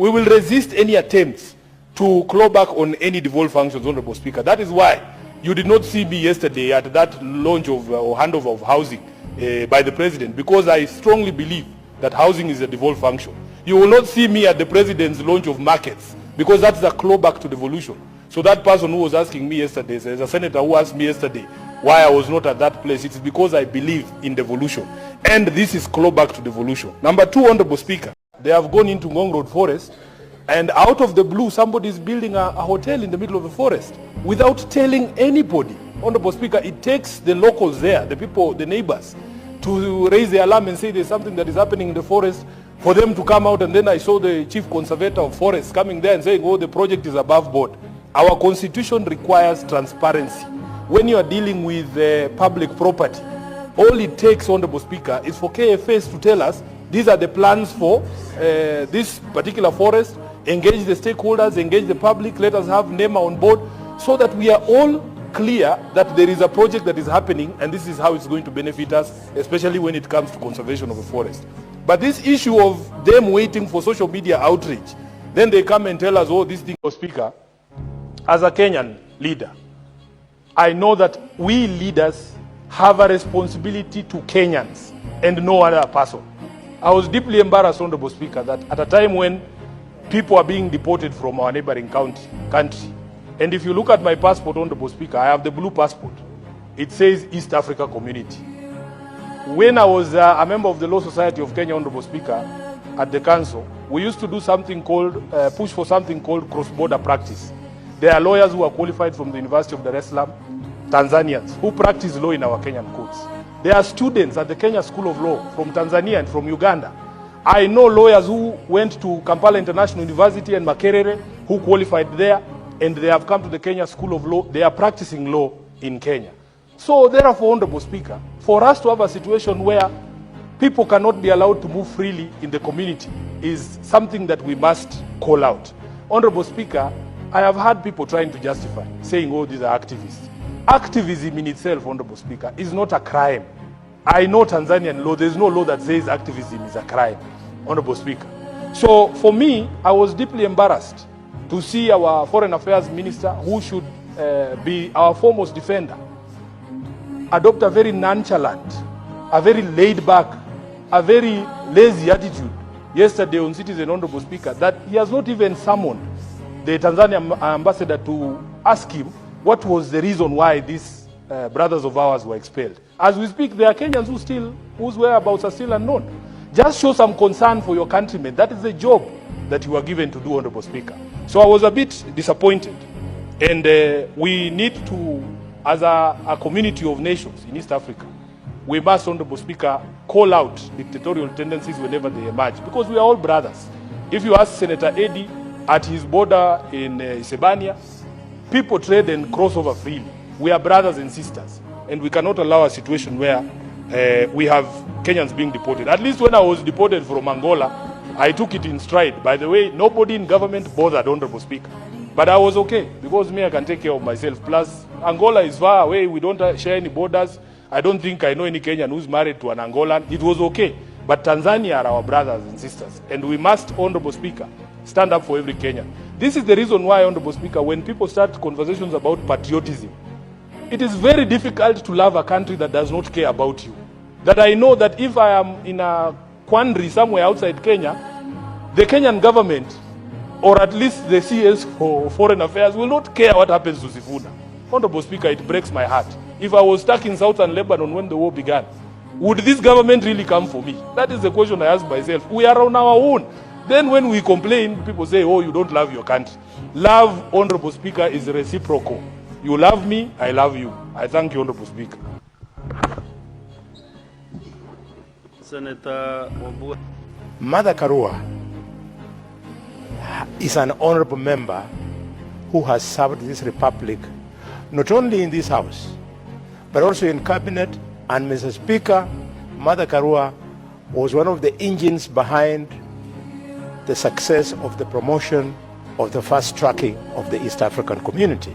we will resist any attempts to claw back on any devolved functions, Honorable Speaker. That is why you did not see me yesterday at that launch of or handover of housing by the President, because I strongly believe that housing is a devolved function. You will not see me at the President's launch of markets, because that's a clawback to devolution. So that person who was asking me yesterday, there's a senator who asked me yesterday why I was not at that place. It's because I believe in devolution. And this is clawback to devolution. Number two, Honorable Speaker, they have gone into Ngong Road Forest, and out of the blue, somebody is building a hotel in the middle of the forest without telling anybody. Honorable Speaker, it takes the locals there, the people, the neighbors, to raise the alarm and say there's something that is happening in the forest, for them to come out. And then I saw the chief conservator of forests coming there and saying, oh, the project is above board. Our constitution requires transparency. When you are dealing with public property, all it takes, Honorable Speaker, is for KFS to tell us these are the plans for this particular forest, engage the stakeholders, engage the public, let us have NEMA on board, so that we are all clear that there is a project that is happening and this is how it's going to benefit us, especially when it comes to conservation of the forest. But this issue of them waiting for social media outrage, then they come and tell us, oh, this thing, Speaker, as a Kenyan leader, I know that we leaders have a responsibility to Kenyans and no other person. I was deeply embarrassed, Honorable Speaker, that at a time when people are being deported from our neighboring country, and if you look at my passport, Honorable Speaker, I have the blue passport. It says East Africa Community. When I was a member of the Law Society of Kenya, Honorable Speaker, at the council, we used to do something called, push for something called cross-border practice. There are lawyers who are qualified from the University of Dar es Salaam, Tanzanians, who practice law in our Kenyan courts. There are students at the Kenya School of Law from Tanzania and from Uganda. I know lawyers who went to Kampala International University and Makerere, who qualified there, and they have come to the Kenya School of Law. They are practicing law in Kenya. So therefore, Honorable Speaker, for us to have a situation where people cannot be allowed to move freely in the community is something that we must call out. Honorable Speaker, I have had people trying to justify, saying, oh, these are activists. Activism in itself, Honorable Speaker, is not a crime. I know Tanzanian law, there's no law that says activism is a crime, Honorable Speaker. So for me, I was deeply embarrassed to see our Foreign Affairs Minister, who should be our foremost defender, adopt a very nonchalant, a very laid-back, a very lazy attitude yesterday on Citizen, Honorable Speaker, that he has not even summoned the Tanzanian ambassador to ask him what was the reason why these brothers of ours were expelled. As we speak, there are Kenyans whose whereabouts are still unknown. Just show some concern for your countrymen. That is the job that you are given to do, Honorable Speaker. So I was a bit disappointed. And we need to, as a community of nations in East Africa, we must, Honorable Speaker, call out dictatorial tendencies whenever they emerge, because we are all brothers. If you ask Senator Eddie at his border in Isebania, people trade and cross over freely. We are brothers and sisters, and we cannot allow a situation where we have Kenyans being deported. At least when I was deported from Angola, I took it in stride. By the way, nobody in government bothered, Honorable Speaker. But I was okay, because me, I can take care of myself. Plus, Angola is far away. We don't share any borders. I don't think I know any Kenyan who's married to an Angolan. It was okay. But Tanzania are our brothers and sisters, and we must, Honorable Speaker, stand up for every Kenyan. This is the reason why, Honorable Speaker, when people start conversations about patriotism, it is very difficult to love a country that does not care about you. That I know that if I am in a quandary somewhere outside Kenya, the Kenyan government, or at least the CS for Foreign Affairs, will not care what happens to Sifuna. Honorable Speaker, it breaks my heart. If I was stuck in southern Lebanon when the war began, would this government really come for me? That is the question I ask myself. We are on our own. Then when we complain, people say, oh, you don't love your country. Love, Honorable Speaker, is reciprocal. You love me, I love you. I thank you, Honorable Speaker. Senator Wambua. Mother Karua is an honorable member who has served this republic, not only in this house, but also in cabinet. And Mr. Speaker, Mother Karua was one of the engines behind the success of the promotion of the fast tracking of the East African community.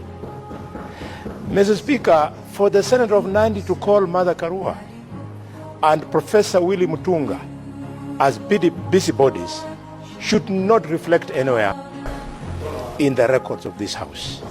Mr. Speaker, for the Senator of Nandi to call Mother Karua and Professor Willie Mutunga as busybodies should not reflect anywhere in the records of this House.